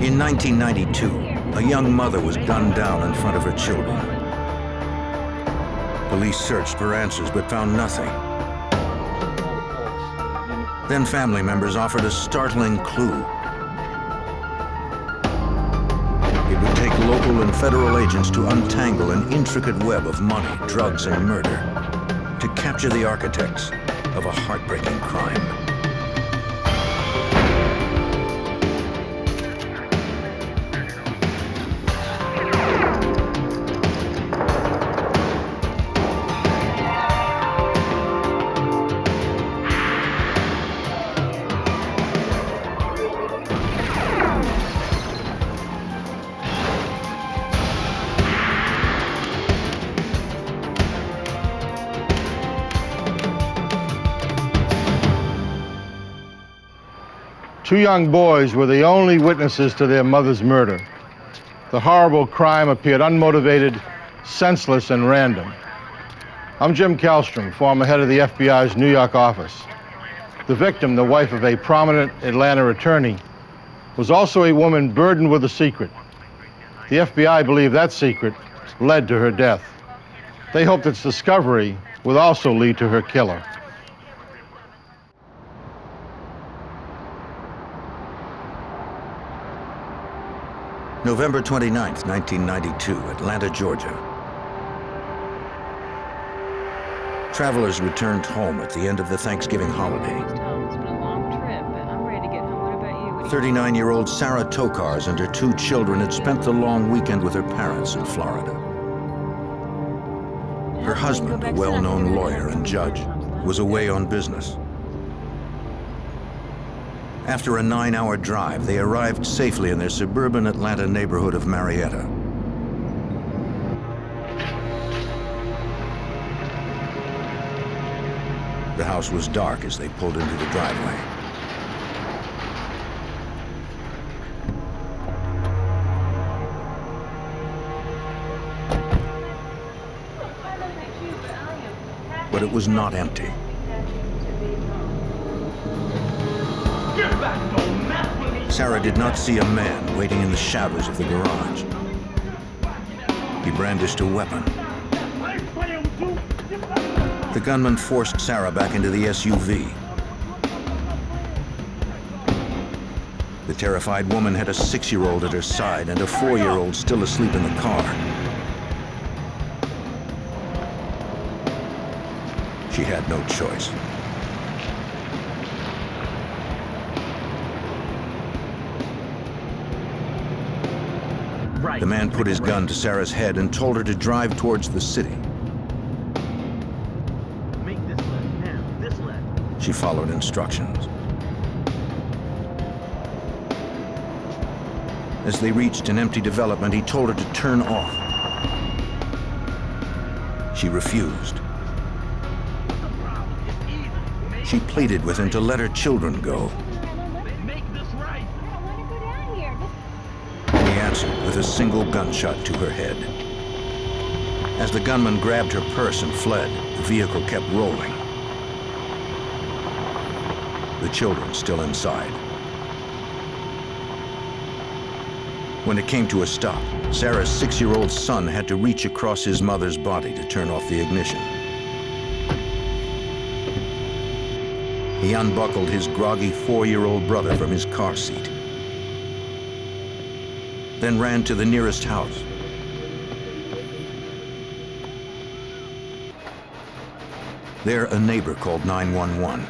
In 1992, a young mother was gunned down in front of her children. Police searched for answers but found nothing. Then family members offered a startling clue. It would take local and federal agents to untangle an intricate web of money, drugs, and murder to capture the architects of a heartbreaking crime. Two young boys were the only witnesses to their mother's murder. The horrible crime appeared unmotivated, senseless, and random. I'm Jim Kallstrom, former head of the FBI's New York office. The victim, the wife of a prominent Atlanta attorney, was also a woman burdened with a secret. The FBI believed that secret led to her death. They hoped its discovery would also lead to her killer. November 29th, 1992, Atlanta, Georgia. Travelers returned home at the end of the Thanksgiving holiday. It's been a long trip, but I'm ready to get home. What about you? 39-year-old Sarah Tokars and her two children had spent the long weekend with her parents in Florida. Her husband, a well-known lawyer and judge, was away on business. After a 9-hour drive, they arrived safely in their suburban Atlanta neighborhood of Marietta. The house was dark as they pulled into the driveway. But it was not empty. Sarah did not see a man waiting in the shadows of the garage. He brandished a weapon. The gunman forced Sarah back into the SUV. The terrified woman had a 6-year-old at her side and a 4-year-old still asleep in the car. She had no choice. The man put his gun to Sarah's head and told her to drive towards the city. Make this left now, this left. She followed instructions. As they reached an empty development, he told her to turn off. She refused. She pleaded with him to let her children go. He answered with a single gunshot to her head. As the gunman grabbed her purse and fled, the vehicle kept rolling. The children still inside. When it came to a stop, Sarah's 6-year-old son had to reach across his mother's body to turn off the ignition. He unbuckled his groggy 4-year-old brother from his car seat, then ran to the nearest house. There, a neighbor called 911.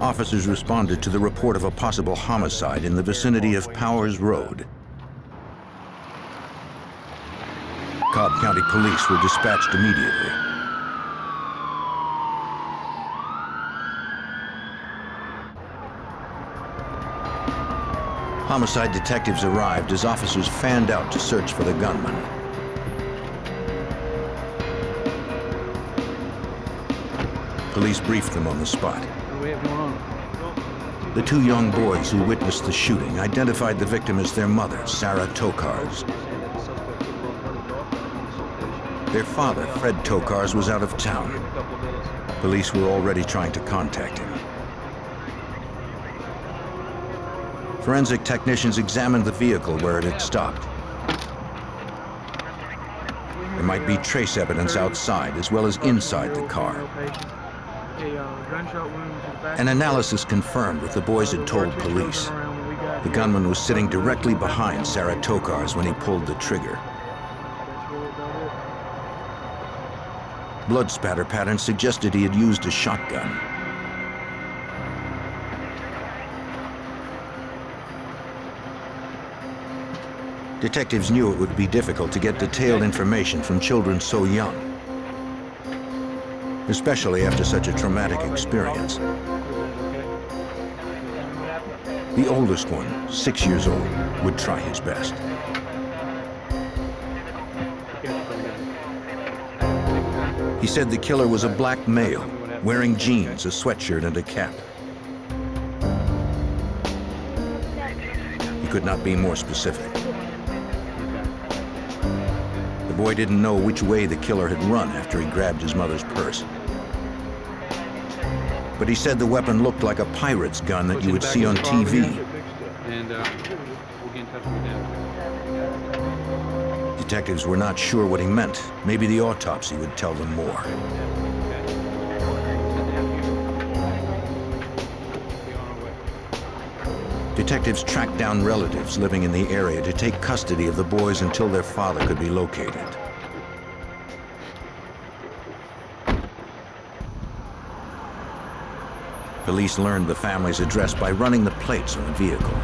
Officers responded to the report of a possible homicide in the vicinity of Powers Road. Cobb County Police were dispatched immediately. Homicide detectives arrived as officers fanned out to search for the gunman. Police briefed them on the spot. What do we have going on? The two young boys who witnessed the shooting identified the victim as their mother, Sarah Tokars. Their father, Fred Tokars, was out of town. Police were already trying to contact him. Forensic technicians examined the vehicle where it had stopped. There might be trace evidence outside as well as inside the car. An analysis confirmed what the boys had told police. The gunman was sitting directly behind Sarah Tokars when he pulled the trigger. Blood spatter patterns suggested he had used a shotgun. Detectives knew it would be difficult to get detailed information from children so young, especially after such a traumatic experience. The oldest one, 6 years old, would try his best. He said the killer was a black male, wearing jeans, a sweatshirt, and a cap. He could not be more specific. The boy didn't know which way the killer had run after he grabbed his mother's purse. But he said the weapon looked like a pirate's gun that you would see on TV. And we'll get in touch with them. Detectives were not sure what he meant. Maybe the autopsy would tell them more. Detectives tracked down relatives living in the area to take custody of the boys until their father could be located. Police learned the family's address by running the plates on the vehicle.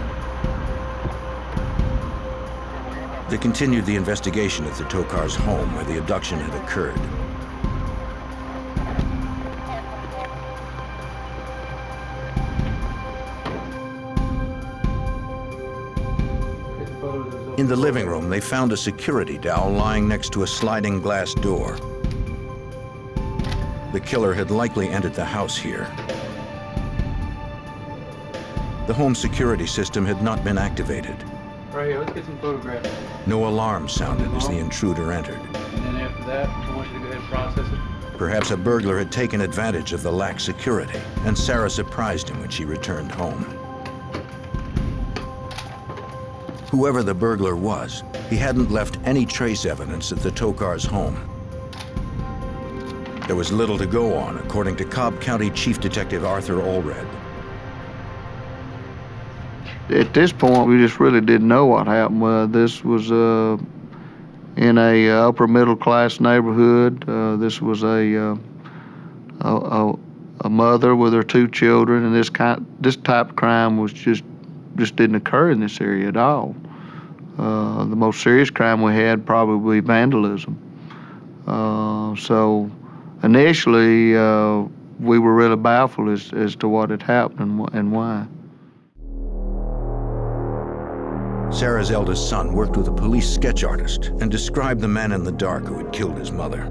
They continued the investigation at the Tokars' home where the abduction had occurred. In the living room, they found a security dowel lying next to a sliding glass door. The killer had likely entered the house here. The home security system had not been activated. Right here, let's get some photographs. No alarm sounded as the intruder entered. And then after that, I want you to go ahead and process it. Perhaps a burglar had taken advantage of the lax security, and Sarah surprised him when she returned home. Whoever the burglar was, he hadn't left any trace evidence at the Tokars' home. There was little to go on, according to Cobb County Chief Detective Arthur Allred. At this point, we just really didn't know what happened. This was in a upper middle class neighborhood. This was a mother with her 2 children, and this type of crime was just didn't occur in this area at all. The most serious crime we had probably vandalism. So initially, we were really baffled as to what had happened and why. Sarah's eldest son worked with a police sketch artist and described the man in the dark who had killed his mother.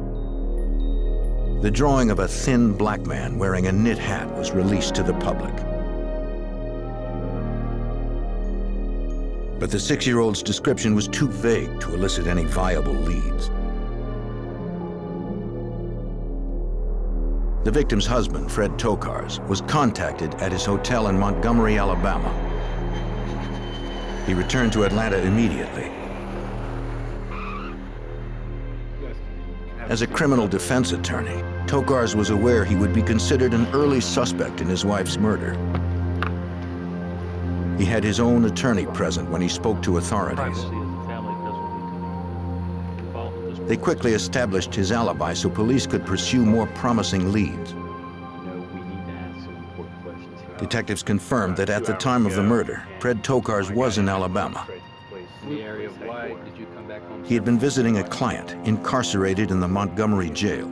The drawing of a thin black man wearing a knit hat was released to the public. But the 6-year-old's description was too vague to elicit any viable leads. The victim's husband, Fred Tokars, was contacted at his hotel in Montgomery, Alabama. He returned to Atlanta immediately. As a criminal defense attorney, Tokars was aware he would be considered an early suspect in his wife's murder. He had his own attorney present when he spoke to authorities. They quickly established his alibi so police could pursue more promising leads. Detectives confirmed that at the time of the murder, Fred Tokars was in Alabama. He had been visiting a client incarcerated in the Montgomery jail.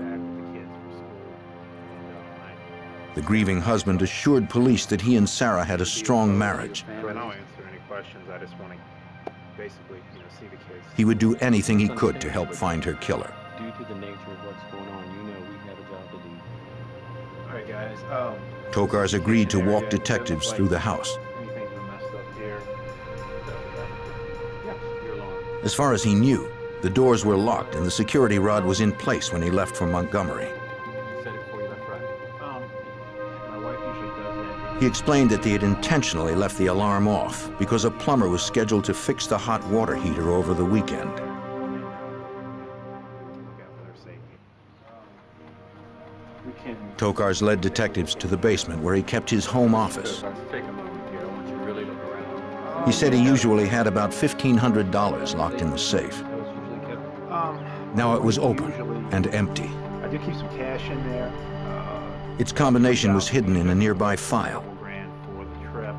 The grieving husband assured police that he and Sarah had a strong marriage. I don't answer any questions. I just want to basically, see the case. He would do anything he could to help find her killer. Due to the nature of what's going on, we have a job to do. All right, guys. Tokars agreed to walk detectives through the house. Anything's been messed up here. Yeah, you're alone. As far as he knew, the doors were locked and the security rod was in place when he left for Montgomery. You said it before you left, right? My wife usually does that. He explained that they had intentionally left the alarm off because a plumber was scheduled to fix the hot water heater over the weekend. Look out for their safety. We can. Tokars led detectives to the basement where he kept his home office. Take a moment here. I want you to really look around. He said he usually had about $1,500 locked in the safe. That was usually kept. Now it was open and empty. I do keep some cash in there. Its combination was hidden in a nearby file. $4,000 for the trip.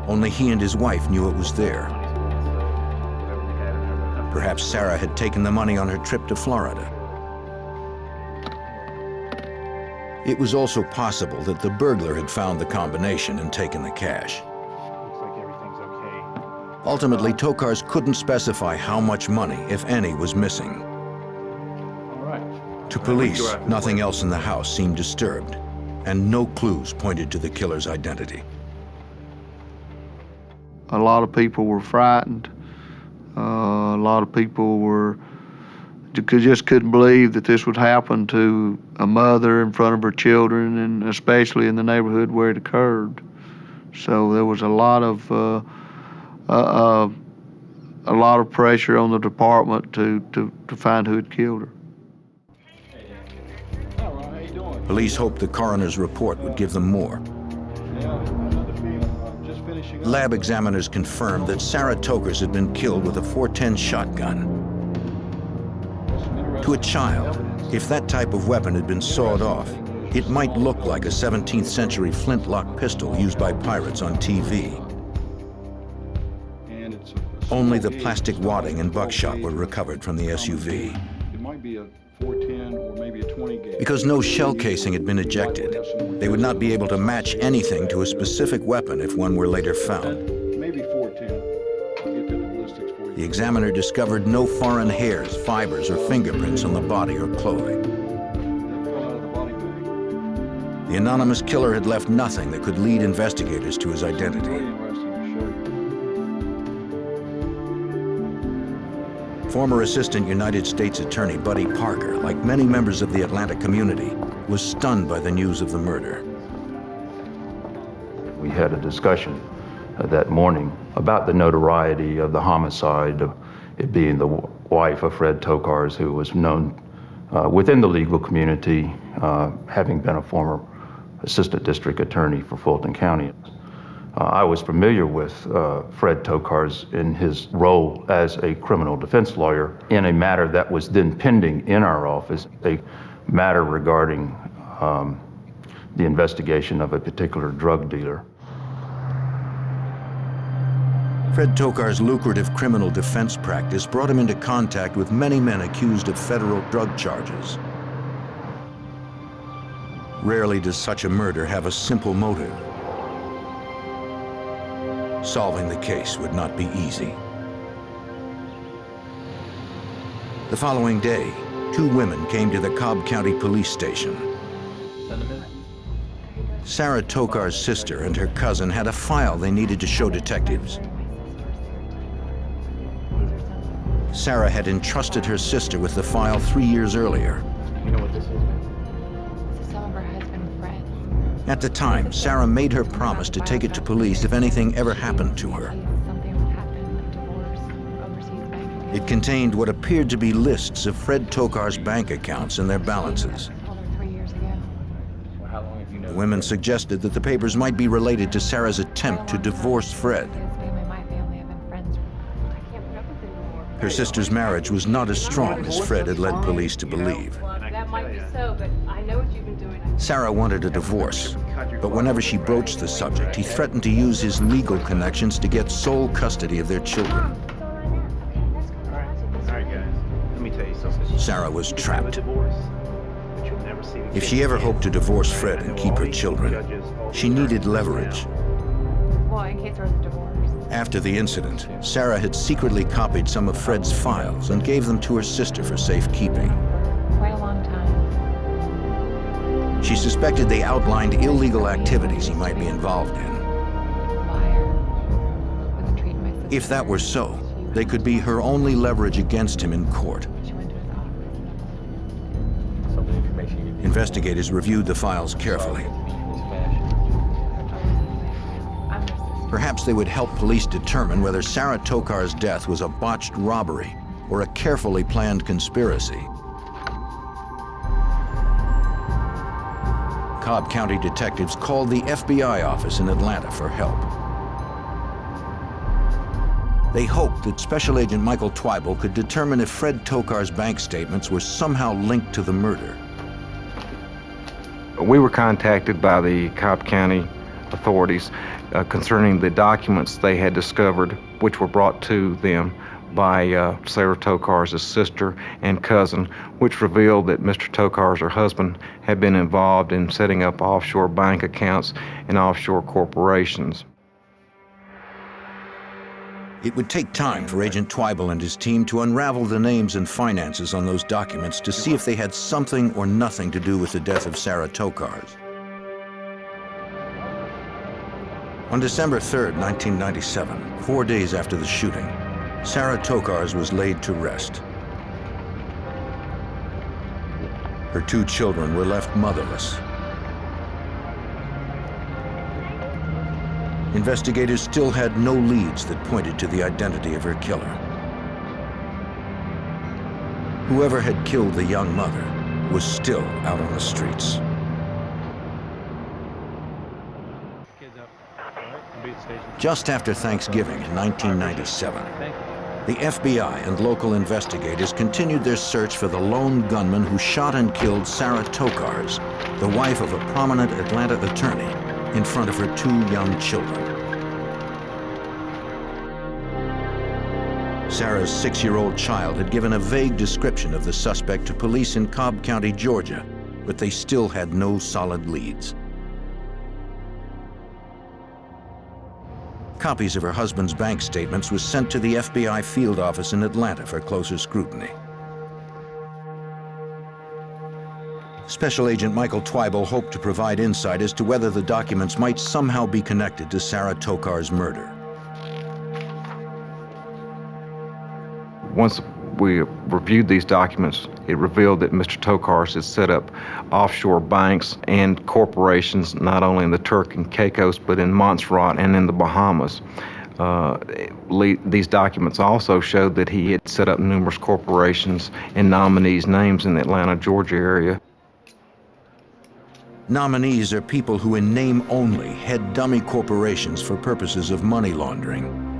Only he and his wife knew it was there. Perhaps Sarah had taken the money on her trip to Florida. It was also possible that the burglar had found the combination and taken the cash. Looks like everything's okay. Ultimately, Tokars couldn't specify how much money, if any, was missing. All right. To police, nothing else in the house seemed disturbed, and no clues pointed to the killer's identity. A lot of people were frightened. A lot of people just couldn't believe that this would happen to a mother in front of her children, and especially in the neighborhood where it occurred. So there was a lot of pressure on the department to find who had killed her. Police hoped the coroner's report would give them more. Lab examiners confirmed that Sarah Tokars had been killed with a .410 shotgun. To a child, if that type of weapon had been sawed off, it might look like a 17th century flintlock pistol used by pirates on TV. Only the plastic wadding and buckshot were recovered from the SUV. It might be a 410 or maybe a 20 gauge. Because no shell casing had been ejected, they would not be able to match anything to a specific weapon if one were later found. Maybe 410. I'll get to the ballistics for you. The examiner discovered no foreign hairs, fibers, or fingerprints on the body or clothing. That fell out of the body bag. The anonymous killer had left nothing that could lead investigators to his Really identity. interesting to show you. Former Assistant United States Attorney Buddy Parker, like many members of the Atlanta community, was stunned by the news of the murder. We had a discussion that morning about the notoriety of the homicide, of it being the wife of Fred Tokars, who was known within the legal community, having been a former assistant district attorney for Fulton County. I was familiar with Fred Tokars in his role as a criminal defense lawyer in a matter that was then pending in our office, a matter regarding the investigation of a particular drug dealer. Fred Tokars' lucrative criminal defense practice brought him into contact with many men accused of federal drug charges. Rarely does such a murder have a simple motive. Solving the case would not be easy. The following day, 2 women came to the Cobb County Police Station. Sarah Tokars' sister and her cousin had a file they needed to show detectives. Sarah had entrusted her sister with the file 3 years earlier. You know what this is? Some of her husband friends. At the time, Sarah made her promise to take it to police if anything ever happened to her. Something would happen, like divorce, overseas bank. It contained what appeared to be lists of Fred Tokars' bank accounts and their balances. I told her 3 years ago. Well, how long have you known? The women suggested that the papers might be related to Sarah's attempt to divorce Fred. His family, my family have been friends. I can't put up with it anymore. Her sister's marriage was not as strong as Fred had led police to believe. Well, that might be so, but I know what you've been doing. Sarah wanted a divorce, but whenever she broached the subject, he threatened to use his legal connections to get sole custody of their children. All right, guys. Let me tell you something. Sarah was trapped. Divorce, but you'll never see the If kids she ever again. hoped to divorce Fred and keep her children, she needed leverage. Well, in case there was a divorce. After the incident, Sarah had secretly copied some of Fred's files and gave them to her sister for safekeeping. Quite a long time. She suspected they outlined illegal activities he might be involved in. Liar. Wasn't treating my sister. If that were so, they could be her only leverage against him in court. She went to his office. Some of the information you Investigators reviewed the files carefully. Perhaps they would help police determine whether Sarah Tokars' death was a botched robbery or a carefully planned conspiracy. Cobb County detectives called the FBI office in Atlanta for help. They hoped that Special Agent Michael Twible could determine if Fred Tokars' bank statements were somehow linked to the murder. We were contacted by the Cobb County authorities concerning the documents they had discovered, which were brought to them by Sarah Tokars' sister and cousin, which revealed that Mr. Tokars, her husband, had been involved in setting up offshore bank accounts and offshore corporations. It would take time for Agent Twible and his team to unravel the names and finances on those documents to see if they had something or nothing to do with the death of Sarah Tokars. On December 3rd, 1997, 4 days after the shooting, Sarah Tokars was laid to rest. Her 2 children were left motherless. Investigators still had no leads that pointed to the identity of her killer. Whoever had killed the young mother was still out on the streets. Just after Thanksgiving in 1997, the FBI and local investigators continued their search for the lone gunman who shot and killed Sarah Tokars, the wife of a prominent Atlanta attorney, in front of her 2 young children. Sarah's 6-year-old child had given a vague description of the suspect to police in Cobb County, Georgia, but they still had no solid leads. Copies of her husband's bank statements were sent to the FBI field office in Atlanta for closer scrutiny. Special Agent Michael Twible hoped to provide insight as to whether the documents might somehow be connected to Sarah Tokars' murder. Once we reviewed these documents, it revealed that Mr. Tokars had set up offshore banks and corporations not only in the Turk and Caicos, but in Montserrat and in the Bahamas. These documents also showed that he had set up numerous corporations and nominees' names in the Atlanta, Georgia area. Nominees are people who in name only head dummy corporations for purposes of money laundering.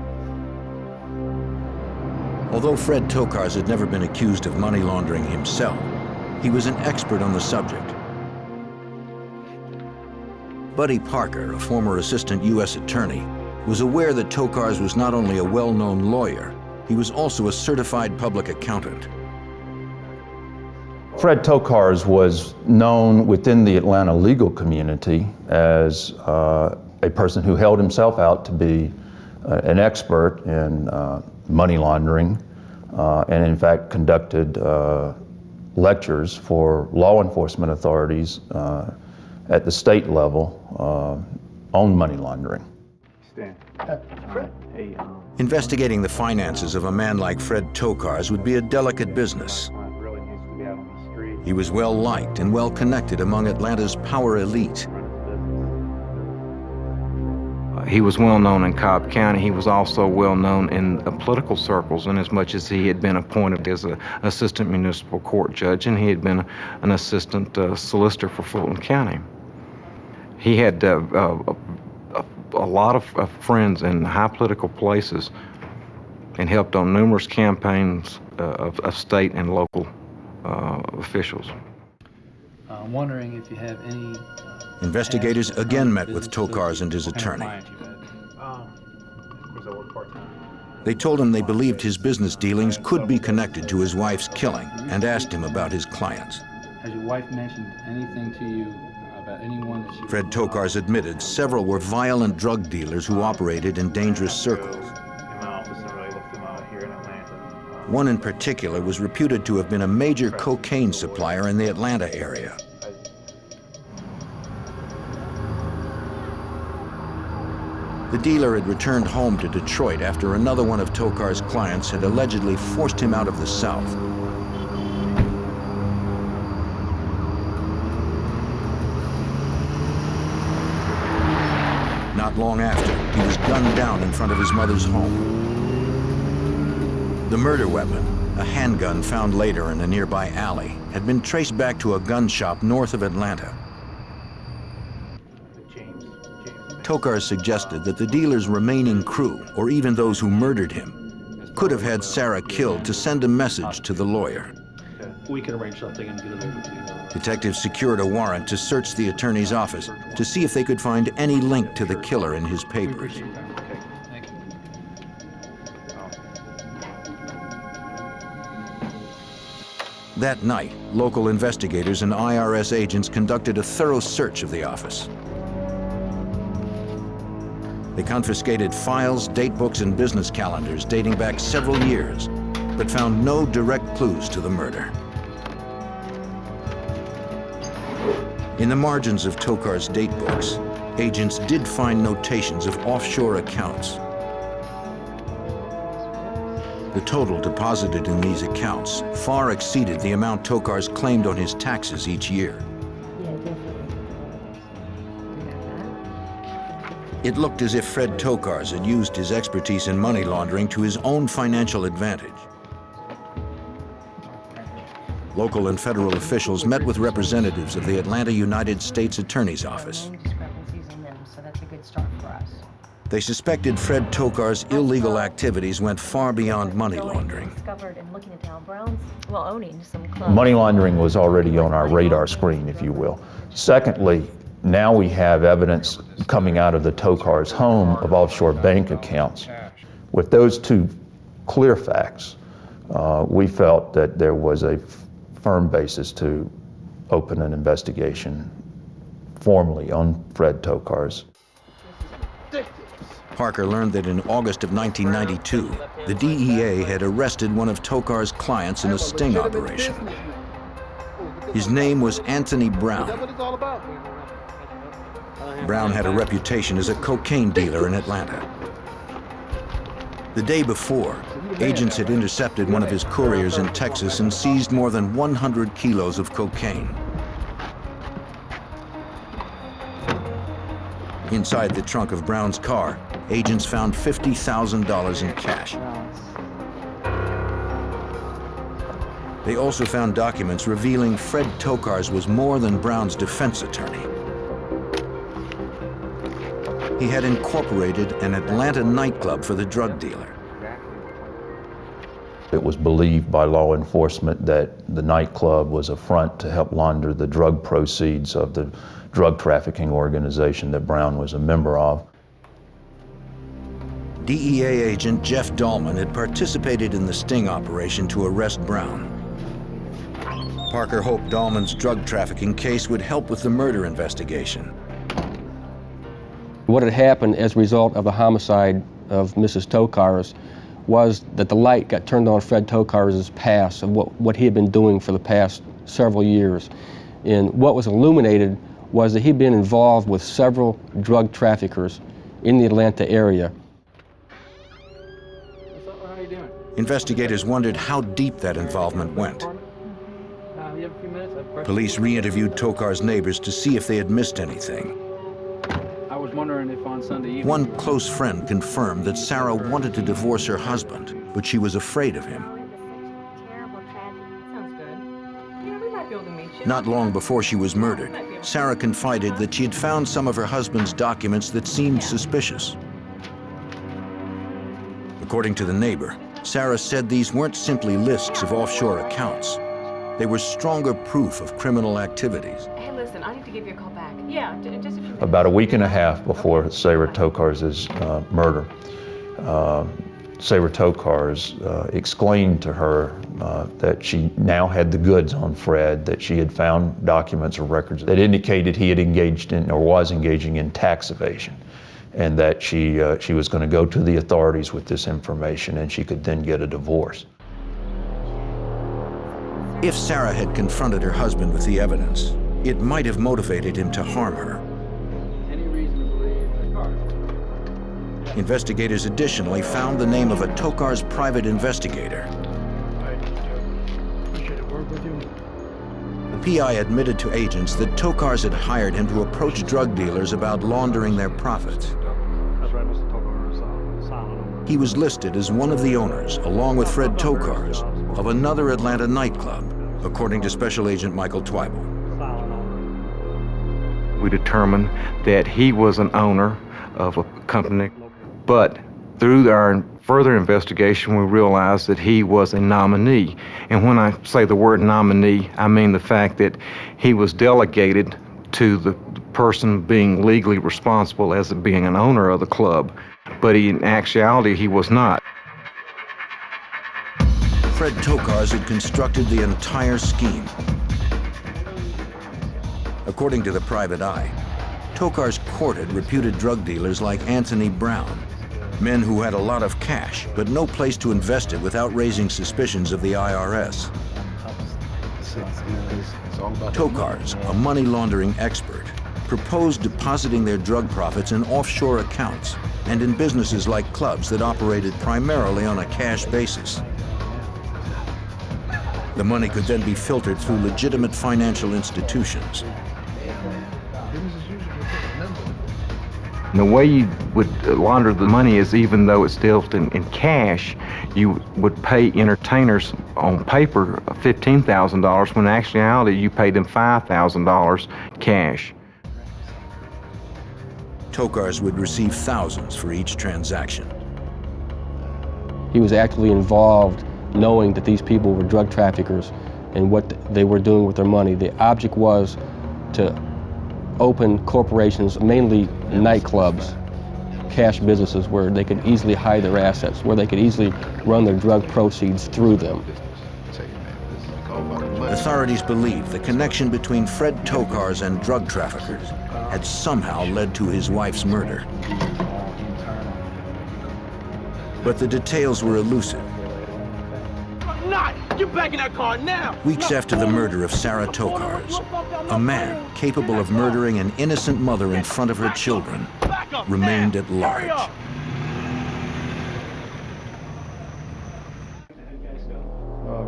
Although Fred Tokars had never been accused of money laundering himself, he was an expert on the subject. Buddy Parker, a former assistant U.S. attorney, was aware that Tokars was not only a well-known lawyer, he was also a certified public accountant. Fred Tokars was known within the Atlanta legal community as a person who held himself out to be an expert in money laundering, and in fact conducted lectures for law enforcement authorities at the state level on money laundering. Stan. Hey, Investigating the finances of a man like Fred Tokars would be a delicate business. really needs to be out on the street. He was well liked and well connected among Atlanta's power elite. He was well known in Cobb County. He was also well known in political circles, in as much as he had been appointed as an assistant municipal court judge, and he had been an assistant solicitor for Fulton County. He had a lot of friends in high political places and helped on numerous campaigns of state and local officials. I'm wondering if you have any... Investigators again met with Tokars and his attorney. They told him they believed his business dealings could be connected to his wife's killing and asked him about his clients. Has your wife mentioned anything to you about anyone that she... Fred Tokars admitted several were violent drug dealers who operated in dangerous circles. One in particular was reputed to have been a major cocaine supplier in the Atlanta area. The dealer had returned home to Detroit after another one of Tokars' clients had allegedly forced him out of the South. Not Not long after, he was gunned down in front of his mother's home. The murder weapon, a handgun found later in a nearby alley, had been traced back to a gun shop north of Atlanta. Tokars suggested that the dealer's remaining crew, or even those who murdered him, could have had Sarah killed to send a message to the lawyer. We can arrange something and get it over to you. Detectives secured a warrant to search the attorney's office to see if they could find any link to the killer in his papers. That night, local investigators and IRS agents conducted a thorough search of the office. They confiscated files, date books, and business calendars dating back several years, but found no direct clues to the murder. In the margins of Tokars' date books, agents did find notations of offshore accounts. The total deposited in these accounts far exceeded the amount Tokars claimed on his taxes each year. It looked as if Fred Tokars had used his expertise in money laundering to his own financial advantage. Local and federal officials met with representatives of the Atlanta United States Attorney's Office. They suspected Fred Tokars' illegal activities went far beyond money laundering. Money laundering was already on our radar screen, if you will. Secondly, now we have evidence coming out of the Tokars' home of offshore bank accounts. With those two clear facts, we felt that there was a firm basis to open an investigation formally on Fred Tokars. Parker learned that in August of 1992, the DEA had arrested one of Tokars' clients in a sting operation. His name was Anthony Brown. Brown had a reputation as a cocaine dealer in Atlanta. The day before, agents had intercepted one of his couriers in Texas and seized more than 100 kilos of cocaine. Inside the trunk of Brown's car, agents found $50,000 in cash. They also found documents revealing Fred Tokars was more than Brown's defense attorney. He had incorporated an Atlanta nightclub for the drug dealer. It was believed by law enforcement that the nightclub was a front to help launder the drug proceeds of the drug trafficking organization that Brown was a member of. DEA agent Jeff Dahlman had participated in the sting operation to arrest Brown. Parker hoped Dahlman's drug trafficking case would help with the murder investigation. What had happened as a result of the homicide of Mrs. Tokars was that the light got turned on Fred Tokars' past of what he had been doing for the past several years. And what was illuminated was that he'd been involved with several drug traffickers in the Atlanta area. How you doing? Investigators wondered how deep that involvement went. You have a few minutes? Police re-interviewed Tokars' neighbors to see if they had missed anything. I was wondering if on Sunday evening... One close friend confirmed that Sarah wanted to divorce her husband, but she was afraid of him. Not long before she was murdered, Sarah confided that she had found some of her husband's documents that seemed suspicious. According to the neighbor, Sarah said these weren't simply lists of offshore accounts. They were stronger proof of criminal activities. Hey, listen, I need to give you a call back. Yeah, just a few minutes. About a week and a half before Sarah Tokars' murder, Sarah Tokars exclaimed to her that she now had the goods on Fred, that she had found documents or records that indicated he had engaged in or was engaging in tax evasion, and that she was going to go to the authorities with this information and she could then get a divorce. If Sarah had confronted her husband with the evidence, it might have motivated him to harm her. Any reason to believe the car? Investigators additionally found the name of a Tokars private investigator. The PI admitted to agents that Tokars had hired him to approach drug dealers about laundering their profits. He was listed as one of the owners, along with Fred Tokars, of another Atlanta nightclub, according to Special Agent Michael Twyble. We determined that he was an owner of a company, but through our further investigation, we realized that he was a nominee. And when I say the word nominee, I mean the fact that he was delegated to the person being legally responsible as being an owner of the club, but in actuality, he was not. Fred Tokars had constructed the entire scheme. According to the Private Eye, Tokars courted reputed drug dealers like Anthony Brown, men who had a lot of cash, but no place to invest it without raising suspicions of the IRS. Tokars, a money laundering expert, proposed depositing their drug profits in offshore accounts and in businesses like clubs that operated primarily on a cash basis. The money could then be filtered through legitimate financial institutions. And the way you would launder the money is, even though it's still in cash, you would pay entertainers on paper $15,000, when in actuality you paid them $5,000 cash. Tokars would receive thousands for each transaction. He was actively involved, knowing that these people were drug traffickers and what they were doing with their money. The object was to open corporations, mainly nightclubs, cash businesses where they could easily hide their assets, where they could easily run their drug proceeds through them. Authorities believe the connection between Fred Tokars and drug traffickers had somehow led to his wife's murder. But the details were elusive. Get back in that car now! Weeks after the murder of Sarah Tokars, a man capable of murdering an innocent mother in front of her children remained at large.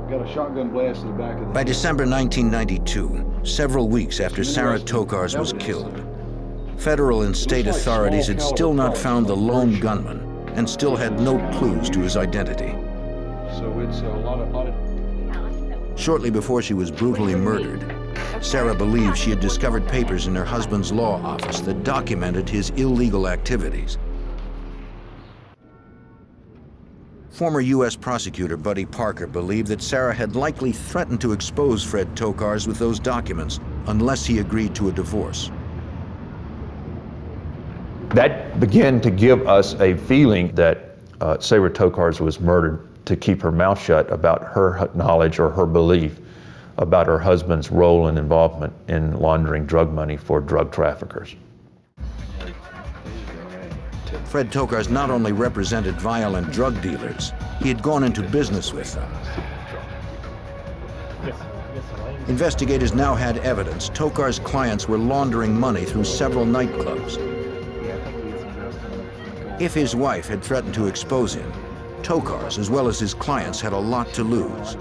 Got a shotgun blast in the back of the... By December 1992, several weeks after Sarah Tokars was killed, federal and state authorities had still not found the lone gunman and still had no clues to his identity. So it's a lot of... Shortly before she was brutally murdered, Sarah believed she had discovered papers in her husband's law office that documented his illegal activities. Former U.S. prosecutor Buddy Parker believed that Sarah had likely threatened to expose Fred Tokars with those documents unless he agreed to a divorce. That began to give us a feeling that Sarah Tokars was murdered to keep her mouth shut about her knowledge or her belief about her husband's role and involvement in laundering drug money for drug traffickers. Fred Tokars not only represented violent drug dealers, he had gone into business with them. Investigators now had evidence Tokars' clients were laundering money through several nightclubs. If his wife had threatened to expose him, Tokars, as well as his clients, had a lot to lose.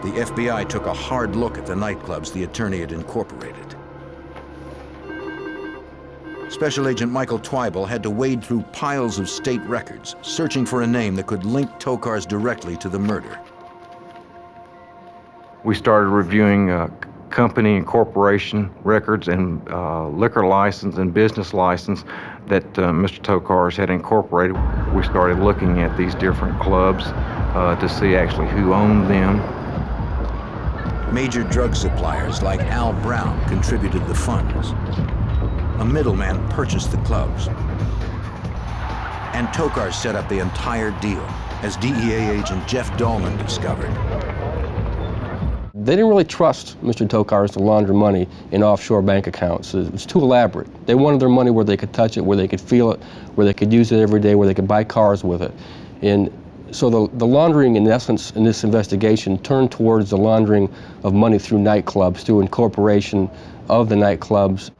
The FBI took a hard look at the nightclubs the attorney had incorporated. Special Agent Michael Twyble had to wade through piles of state records, searching for a name that could link Tokars directly to the murder. We started reviewing company and corporation records and liquor license and business license that Mr. Tokars had incorporated. We started looking at these different clubs to see actually who owned them. Major drug suppliers like Al Brown contributed the funds. A middleman purchased the clubs. And Tokars set up the entire deal, as DEA agent Jeff Dahlman discovered. They didn't really trust Mr. Tokars to launder money in offshore bank accounts. It was too elaborate. They wanted their money where they could touch it, where they could feel it, where they could use it every day, where they could buy cars with it. And so the laundering, in essence, in this investigation, turned towards the laundering of money through nightclubs, through incorporation of the nightclubs.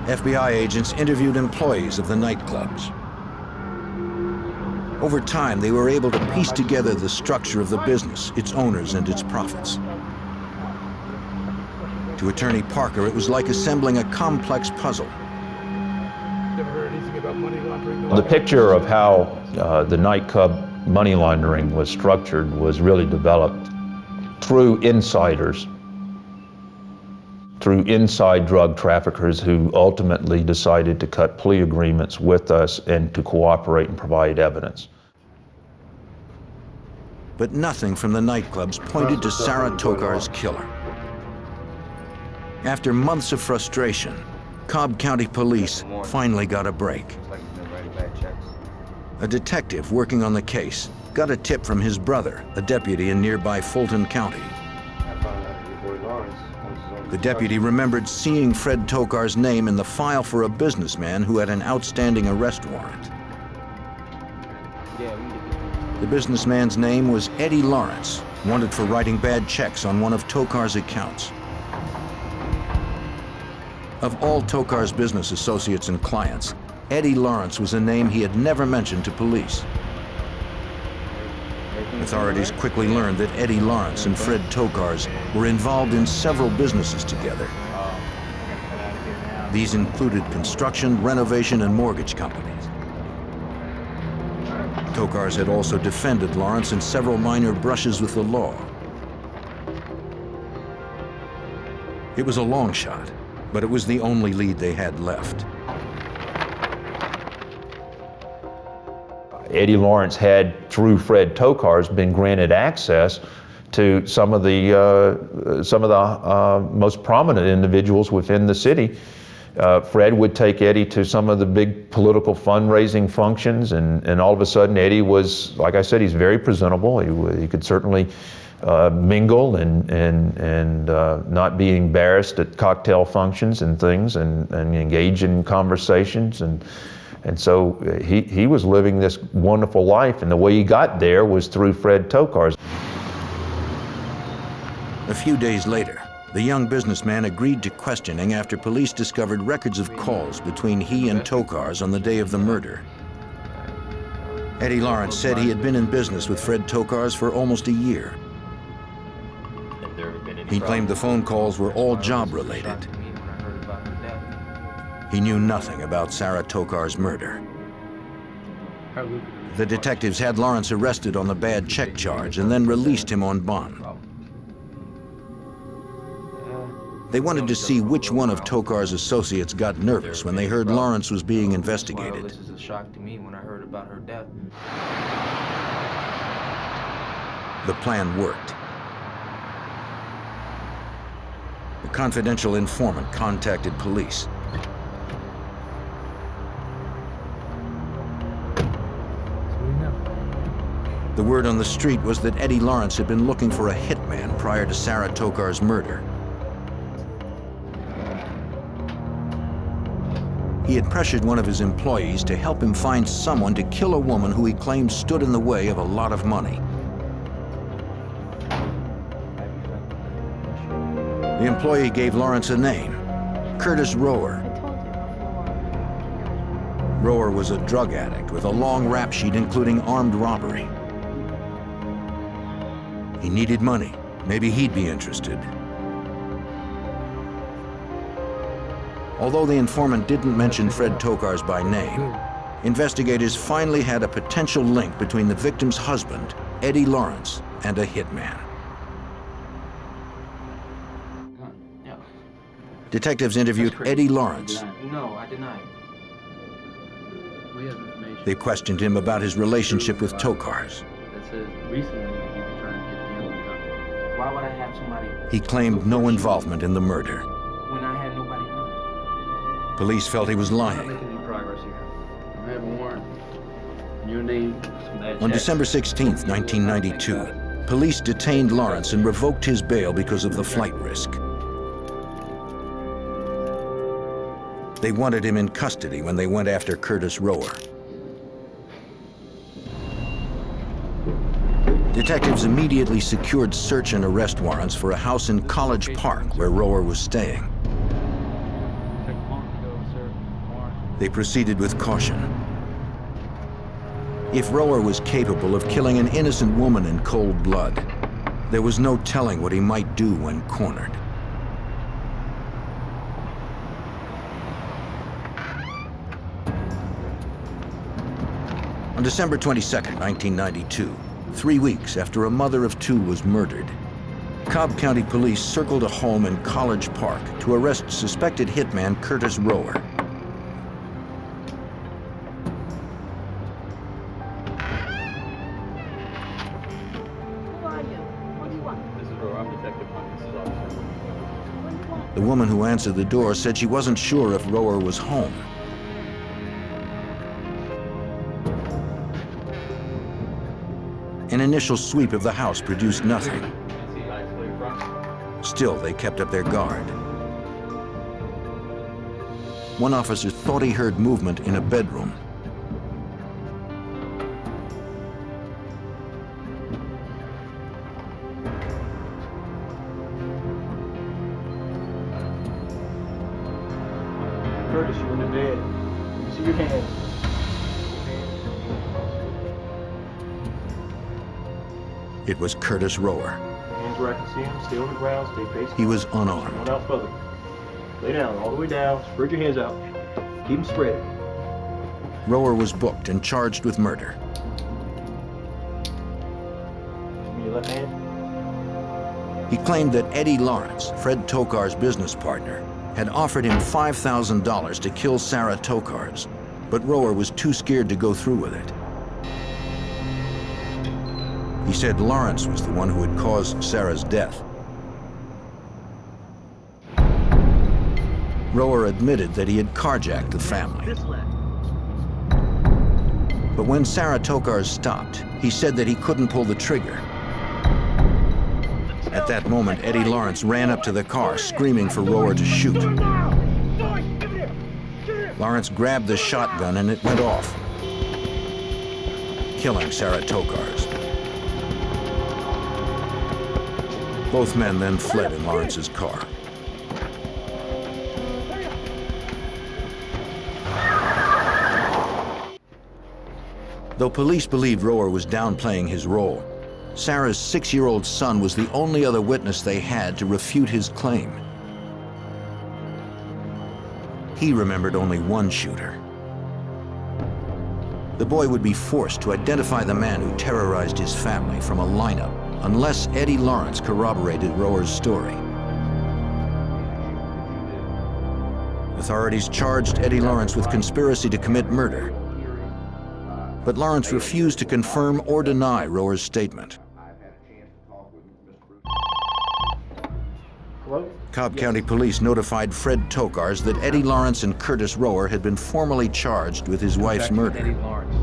FBI agents interviewed employees of the nightclubs. Over time, they were able to piece together the structure of the business, its owners, and its profits. To To Attorney Parker, it was like assembling a complex puzzle. Never heard anything about money laundering. The picture of how the nightclub money laundering was structured was really developed through insiders, through inside drug traffickers who ultimately decided to cut plea agreements with us and to cooperate and provide evidence. But nothing from the nightclubs pointed to Sarah Tokars' killer. After months of frustration, Cobb County Police finally got a break. A detective working on the case got a tip from his brother, a deputy in nearby Fulton County. The deputy remembered seeing Fred Tokars' name in the file for a businessman who had an outstanding arrest warrant. The businessman's name was Eddie Lawrence, wanted for writing bad checks on one of Tokars' accounts. Of all Tokars' business associates and clients, Eddie Lawrence was a name he had never mentioned to police. Authorities quickly learned that Eddie Lawrence and Fred Tokars were involved in several businesses together. These included construction, renovation, and mortgage companies. Tokars had also defended Lawrence in several minor brushes with the law. It was a long shot, but it was the only lead they had left. Eddie Lawrence had, through Fred Tokars, been granted access to some of the most prominent individuals within the city. Fred would take Eddie to some of the big political fundraising functions, and all of a sudden Eddie was, like I said, he's very presentable. He could certainly mingle and not be embarrassed at cocktail functions and things, and engage in conversations, and so he was living this wonderful life, and the way he got there was through Fred Tokars. A few days later, the young businessman agreed to questioning after police discovered records of calls between he and Tokars on the day of the murder. Eddie Lawrence said he had been in business with Fred Tokars for almost a year. He claimed the phone calls were all job-related. He knew nothing about Sarah Tokars' murder. The detectives had Lawrence arrested on the bad check charge and then released him on bond. They wanted to see which one of Tokars' associates got nervous when they heard Lawrence was being investigated. This is a shock to me when I heard about her death. The plan worked. A confidential informant contacted police. The word on the street was that Eddie Lawrence had been looking for a hitman prior to Sarah Tokars' murder. He had pressured one of his employees to help him find someone to kill a woman who he claimed stood in the way of a lot of money. The employee gave Lawrence a name, Curtis Rower. Rower was a drug addict with a long rap sheet including armed robbery. He needed money. Maybe he'd be interested. Although the informant didn't mention Fred Tokars by name, investigators finally had a potential link between the victim's husband, Eddie Lawrence, and a hitman. Detectives interviewed Eddie Lawrence. No, I deny. We have information. They questioned him about his relationship with Tokars. That says recently you've been trying to get the young gun. Why would I have somebody? He claimed no involvement in the murder. When I had nobody around. Police felt he was Not lying. making any progress here. I have a warrant. And your name. On December 16, 1992, police detained Lawrence and revoked his bail because of the flight risk. They wanted him in custody when they went after Curtis Rower. Detectives immediately secured search and arrest warrants for a house in College Park where Rower was staying. They proceeded with caution. If Rower was capable of killing an innocent woman in cold blood, there was no telling what he might do when cornered. On December 22, 1992, 3 weeks after a mother of two was murdered, Cobb County Police circled a home in College Park to arrest suspected hitman Curtis Rower. Who are you? What do you want? This is Rower. I'm Detective Hunt. This is Officer. What do you want? The woman who answered the door said she wasn't sure if Rower was home. An initial sweep of the house produced nothing. Still, they kept up their guard. One officer thought he heard movement in a bedroom. Curtis, you're in the bed. You see your hands. It was Curtis Rower. Hands where I can see them. Stay on the ground. Stay facing. He was unarmed. One out further. Lay down, all the way down. Spread your hands out. Keep them spread. Rower was booked and charged with murder. Give me your left hand. He claimed that Eddie Lawrence, Fred Tokars' business partner, had offered him $5,000 to kill Sarah Tokars, but Rower was too scared to go through with it. He said Lawrence was the one who had caused Sarah's death. Rower admitted that he had carjacked the family. But when Sarah Tokars stopped, he said that he couldn't pull the trigger. At that moment, Eddie Lawrence ran up to the car, screaming for Rower to shoot. Lawrence grabbed the shotgun and it went off, killing Sarah Tokars. Both men then fled in Lawrence's car. Though police believed Rower was downplaying his role, Sarah's 6-year-old son was the only other witness they had to refute his claim. He remembered only one shooter. The boy would be forced to identify the man who terrorized his family from a lineup unless Eddie Lawrence corroborated Rower's story. Authorities charged Eddie Lawrence with conspiracy to commit murder, but Lawrence refused to confirm or deny Rower's statement. Hello? Cobb County Police notified Fred Tokars that Eddie Lawrence and Curtis Rower had been formally charged with his wife's murder. Eddie Lawrence.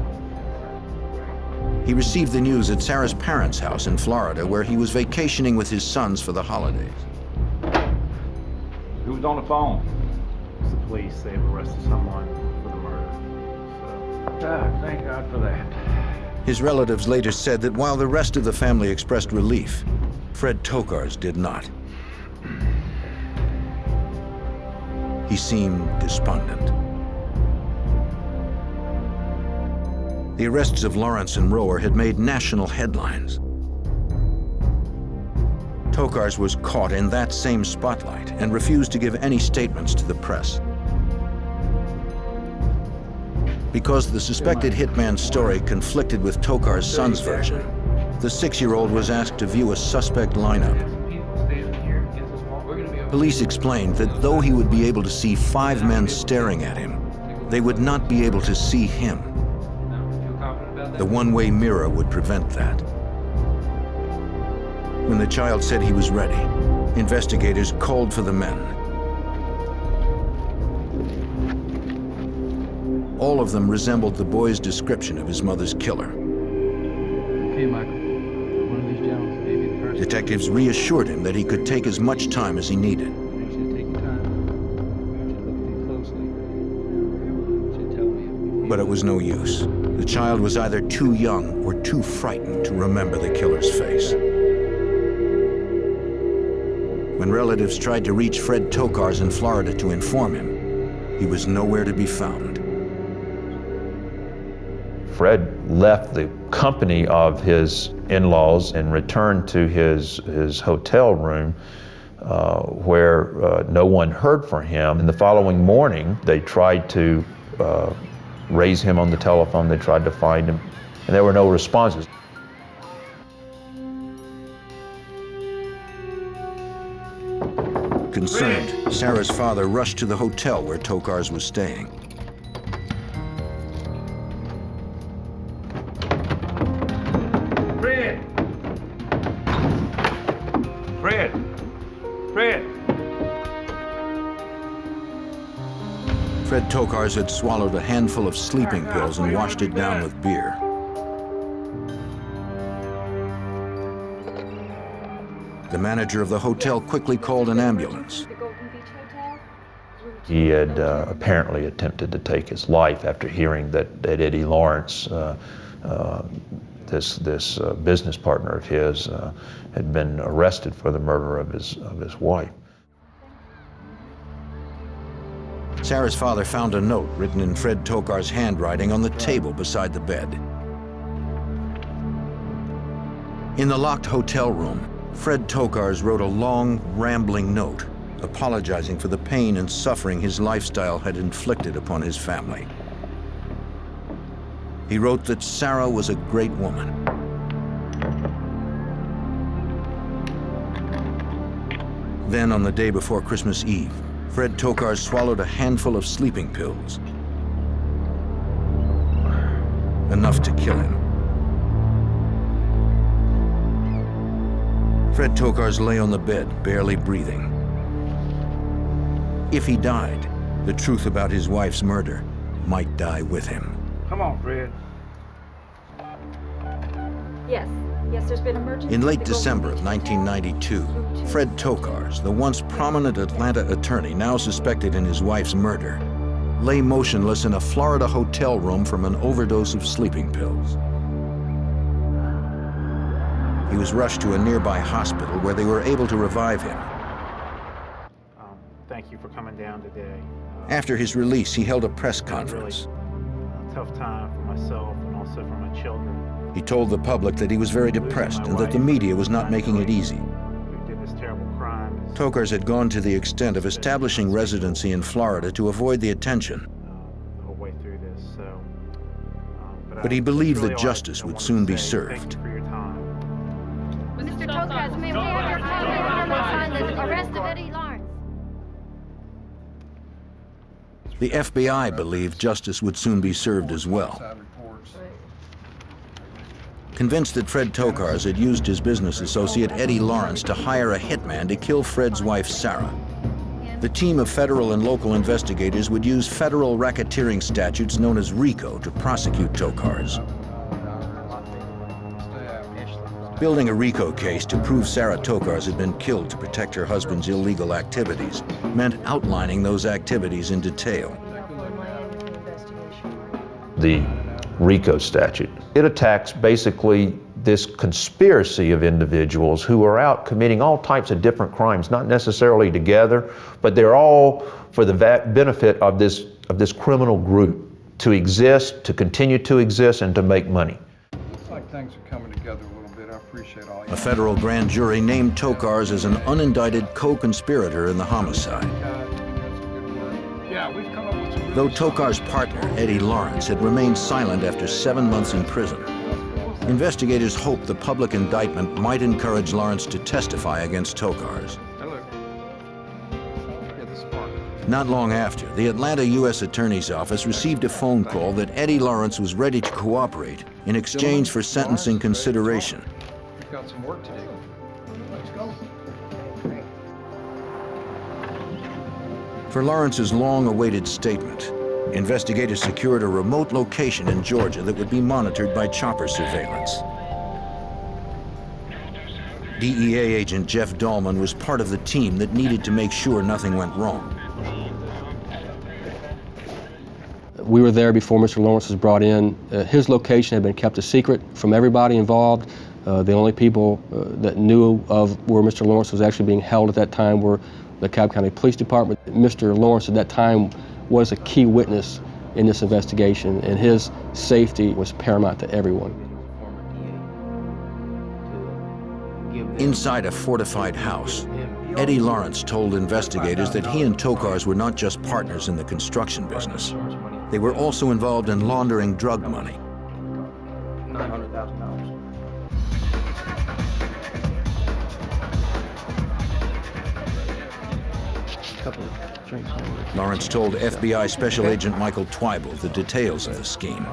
He received the news at Sarah's parents' house in Florida, where he was vacationing with his sons for the holidays. Who's on the phone? It's the police. They've arrested someone for the murder. So, thank God for that. His relatives later said that while the rest of the family expressed relief, Fred Tokars did not. He seemed despondent. The arrests of Lawrence and Rower had made national headlines. Tokars was caught in that same spotlight and refused to give any statements to the press. Because the suspected hitman's story conflicted with Tokars' son's version, the 6-year-old was asked to view a suspect lineup. Police explained that though he would be able to see 5 men staring at him, they would not be able to see him. The one-way mirror would prevent that. When the child said he was ready, investigators called for the men. All of them resembled the boy's description of his mother's killer. Okay, Michael. One of these gentlemen may be the person. Detectives reassured him that he could take as much time as he needed. I want you to take your time. I want you to look at me closely. I want you to tell me. But it was no use. The child was either too young or too frightened to remember the killer's face. When relatives tried to reach Fred Tokars in Florida to inform him, he was nowhere to be found. Fred left the company of his in-laws and returned to his hotel room where no one heard from him. And the following morning, they tried to raise him on the telephone. They tried to find him, and there were no responses. Concerned, Sarah's father rushed to the hotel where Tokars was staying. Fred! Fred! Fred! Fred Tokars had swallowed a handful of sleeping pills and washed it down with beer. The manager of the hotel quickly called an ambulance. He had apparently attempted to take his life after hearing that Eddie Lawrence, this business partner of his, had been arrested for the murder of his wife. Sarah's father found a note written in Fred Tokars' handwriting on the table beside the bed. In the locked hotel room, Fred Tokars wrote a long, rambling note apologizing for the pain and suffering his lifestyle had inflicted upon his family. He wrote that Sarah was a great woman. Then, on the day before Christmas Eve, Fred Tokars swallowed a handful of sleeping pills, enough to kill him. Fred Tokars lay on the bed, barely breathing. If he died, the truth about his wife's murder might die with him. Come on, Fred. Yes, there's been emergency. In late December of 1992, Fred Tokars, the once prominent Atlanta attorney now suspected in his wife's murder, lay motionless in a Florida hotel room from an overdose of sleeping pills. He was rushed to a nearby hospital where they were able to revive him. Thank you for coming down today. After his release, he held a press conference. Really a tough time for myself and also for my children. He told the public that he was very depressed and that the media was not making it easy. We did this terrible crime. Tokars had gone to the extent of establishing residency in Florida to avoid the attention. The whole way through this, so. But he believed that justice would soon be served. Mr. Tokars, may we have your comment on the arrest of Eddie Lawrence? The FBI believed justice would soon be served as well. Convinced that Fred Tokars had used his business associate Eddie Lawrence to hire a hitman to kill Fred's wife, Sarah, the team of federal and local investigators would use federal racketeering statutes known as RICO to prosecute Tokars. Building a RICO case to prove Sarah Tokars had been killed to protect her husband's illegal activities meant outlining those activities in detail. The RICO statute, it attacks basically this conspiracy of individuals who are out committing all types of different crimes, not necessarily together, but they're all for the benefit of this criminal group to exist, to continue to exist, and to make money. Looks like things are coming together a little bit. I appreciate all you. A federal grand jury named Tokars as an unindicted co-conspirator in the homicide. Yeah, we've come up with some. Though Tokars' partner, Eddie Lawrence, had remained silent after 7 months in prison, investigators hoped the public indictment might encourage Lawrence to testify against Tokars. Not long after, the Atlanta U.S. Attorney's Office received a phone call that Eddie Lawrence was ready to cooperate in exchange for sentencing consideration. We've got some work to do. Let's go. For Lawrence's long-awaited statement, investigators secured a remote location in Georgia that would be monitored by chopper surveillance. DEA agent Jeff Dahlman was part of the team that needed to make sure nothing went wrong. We were there before Mr. Lawrence was brought in. His location had been kept a secret from everybody involved. The only people that knew of where Mr. Lawrence was actually being held at that time were the Cobb County Police Department. Mr. Lawrence at that time was a key witness in this investigation, and his safety was paramount to everyone. Inside a fortified house, Eddie Lawrence told investigators that he and Tokars were not just partners in the construction business. They were also involved in laundering drug money. $900,000. Couple of drinks. Lawrence told FBI Special Agent Michael Twyble the details of the scheme.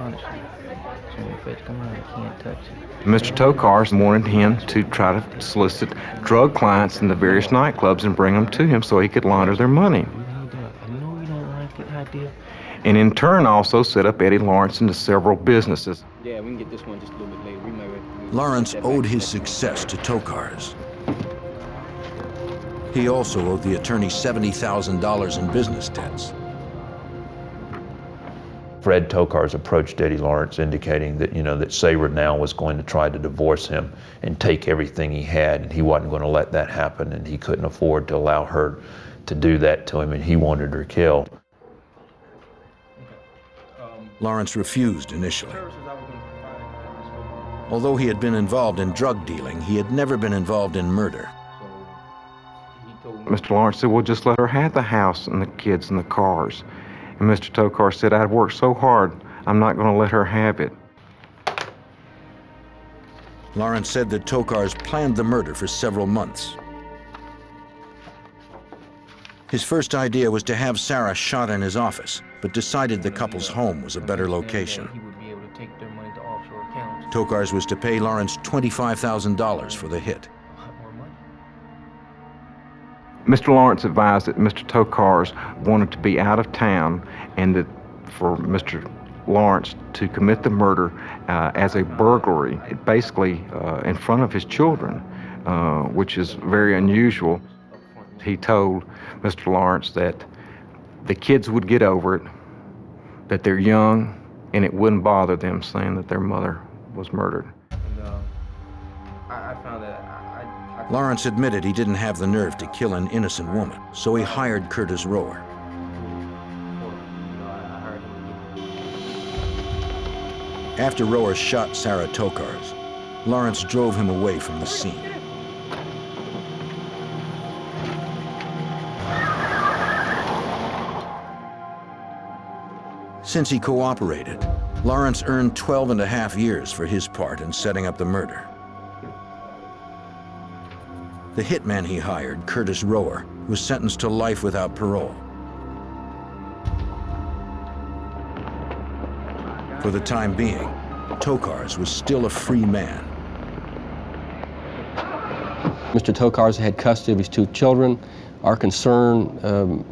Mr. Tokars wanted him to try to solicit drug clients in the various nightclubs and bring them to him so he could launder their money. And in turn also set up Eddie Lawrence into several businesses. Yeah, we can get this one just a little bit later. We may Lawrence owed his success to Tokars. He also owed the attorney $70,000 in business debts. Fred Tokars approached Eddie Lawrence indicating that, that Sarah now was going to try to divorce him and take everything he had, and he wasn't going to let that happen, and he couldn't afford to allow her to do that to him, and he wanted her killed. Lawrence refused initially. Although he had been involved in drug dealing, he had never been involved in murder. Mr. Lawrence said, well, just let her have the house and the kids and the cars. And Mr. Tokars said, I've worked so hard, I'm not going to let her have it. Lawrence said that Tokars planned the murder for several months. His first idea was to have Sarah shot in his office, but decided the couple's home was a better location. Tokars was to pay Lawrence $25,000 for the hit. Mr. Lawrence advised that Mr. Tokars wanted to be out of town and that for Mr. Lawrence to commit the murder as a burglary, basically in front of his children, which is very unusual. He told Mr. Lawrence that the kids would get over it, that they're young, and it wouldn't bother them saying that their mother was murdered. I found that Lawrence admitted he didn't have the nerve to kill an innocent woman, so he hired Curtis Rower. After Rower shot Sarah Tokars, Lawrence drove him away from the scene. Since he cooperated, Lawrence earned 12.5 years for his part in setting up the murder. The hitman he hired, Curtis Rower, was sentenced to life without parole. For the time being, Tokars was still a free man. Mr. Tokars had custody of his 2 children. Our concern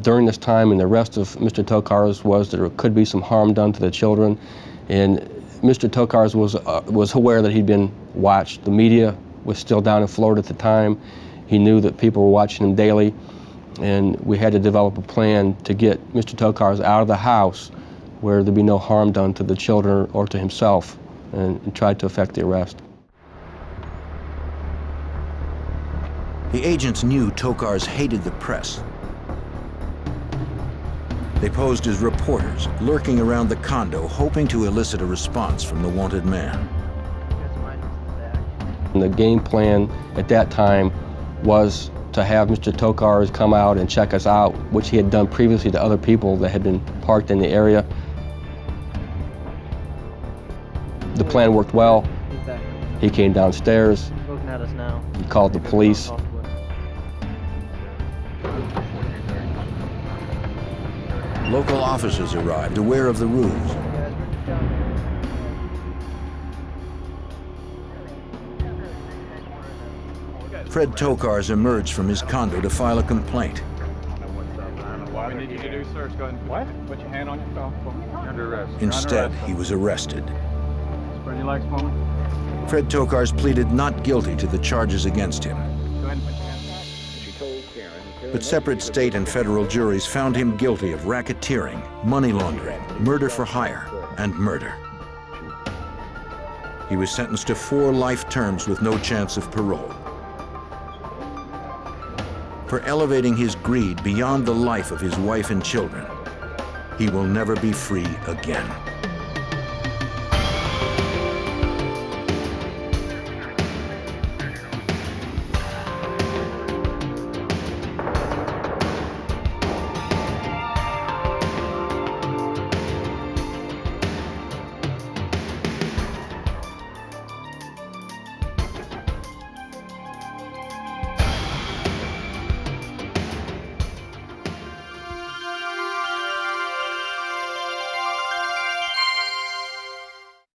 during this time and the rest of Mr. Tokars was that there could be some harm done to the children. And Mr. Tokars was aware that he'd been watched. The media was still down in Florida at the time. He knew that people were watching him daily, and we had to develop a plan to get Mr. Tokars out of the house where there'd be no harm done to the children or to himself, and tried to effect the arrest. The agents knew Tokars hated the press. They posed as reporters, lurking around the condo, hoping to elicit a response from the wanted man. And the game plan at that time was to have Mr. Tokars come out and check us out, which he had done previously to other people that had been parked in the area. The plan worked well. He came downstairs. looking at us now. He called the police. Local officers arrived, aware of the ruse. Fred Tokars emerged from his condo to file a complaint. What we need you to do, sir, is go ahead and what? Put your hand on your phone. You're under arrest. Instead, he was arrested. Spread your legs for me. Fred Tokars pleaded not guilty to the charges against him. Go ahead and put your hand. But separate state and federal juries found him guilty of racketeering, money laundering, murder for hire, and murder. He was sentenced to 4 life terms with no chance of parole. For elevating his greed beyond the life of his wife and children, he will never be free again.